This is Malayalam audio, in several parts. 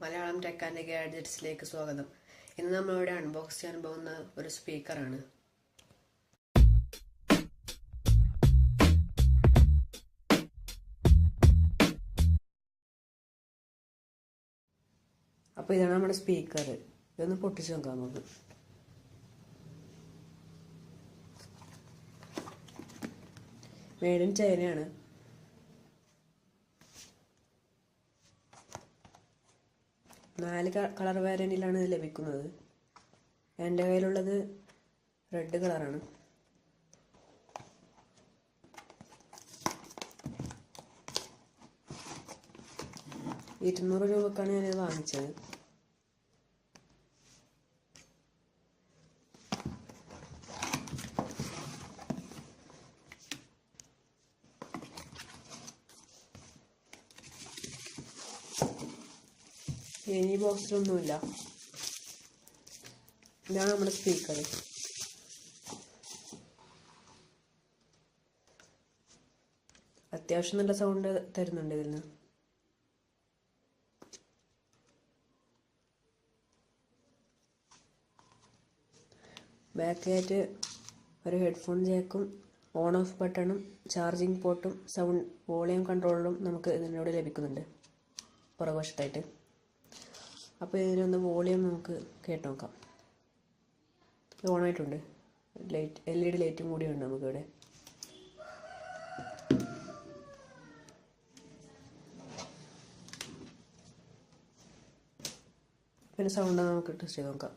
മലയാളം ടെക് ആൻഡ് ഗാഡ്ജറ്റ്സിലേക്ക് സ്വാഗതം. ഇന്ന് നമ്മളിവിടെ അൺബോക്സ് ചെയ്യാൻ പോകുന്ന ഒരു സ്പീക്കറാണ്. അപ്പോൾ ഇതാണ് നമ്മുടെ സ്പീക്കർ. ഇതൊന്ന് പൊട്ടിച്ച് നോക്കാം നമുക്ക്. മെയ്ഡ് ഇൻ ചൈനയാണ്. നാല് കളർ വേരിയൻറ്റിലാണ് ഇത് ലഭിക്കുന്നത്. എൻ്റെ കയ്യിലുള്ളത് റെഡ് കളറാണ്. ₹200 ഞാനിത് വാങ്ങിച്ചത്. ഈ ബോക്സിലൊന്നുമില്ല. ഇതാണ് നമ്മുടെ സ്പീക്കർ. അത്യാവശ്യം നല്ല സൗണ്ട് തരുന്നുണ്ട് ഇതിൽ നിന്ന്. ബാക്കായിട്ട് ഒരു ഹെഡ്ഫോൺ ജാക്കും ഓൺ ഓഫ് ബട്ടണും ചാർജിങ് പോർട്ടും സൗണ്ട് വോളിയം കൺട്രോളും നമുക്ക് ഇതിനോട് ലഭിക്കുന്നുണ്ട് പുറകുവശത്തായിട്ട്. അപ്പോൾ ഇതിനൊന്ന് വോളിയം നമുക്ക് കേട്ട് നോക്കാം. ഇത് ഓണായിട്ടുണ്ട്. LED ലൈറ്റും കൂടിയുണ്ട് നമുക്കിവിടെ. പിന്നെ സൗണ്ട് നമുക്ക് ടെസ്റ്റ് ചെയ്ത് നോക്കാം.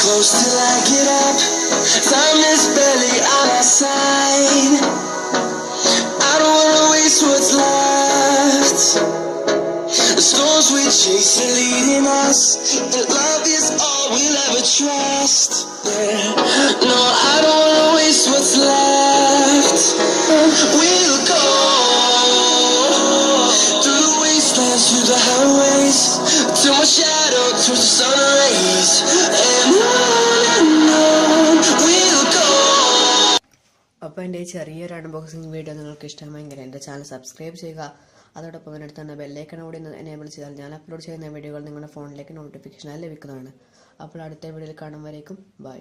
Close till I get up. Time is barely on our side. I don't wanna waste what's left. The storms we chase are leading us, and love is all we'll ever trust. Yeah. No, I don't wanna waste what's left. We'll go through the wastelands, through the highways, till my shadow turns to sun rays. അപ്പോൾ എൻ്റെ ഈ ചെറിയൊരു അൺബോക്സിങ് വീഡിയോ നിങ്ങൾക്ക് ഇഷ്ടമായെങ്കിൽ എൻ്റെ ചാനൽ സബ്സ്ക്രൈബ് ചെയ്യുക. അതോടൊപ്പം അതിനടുത്ത് തന്നെ ബെല്ലൈക്കൺ കൂടി എനേബിൾ ചെയ്താൽ ഞാൻ അപ്ലോഡ് ചെയ്യുന്ന വീഡിയോകൾ നിങ്ങളുടെ ഫോണിലേക്ക് നോട്ടിഫിക്കേഷനായി ലഭിക്കുന്നതാണ്. അപ്പോൾ അടുത്ത വീഡിയോയിൽ കാണും വരേക്കും ബൈ.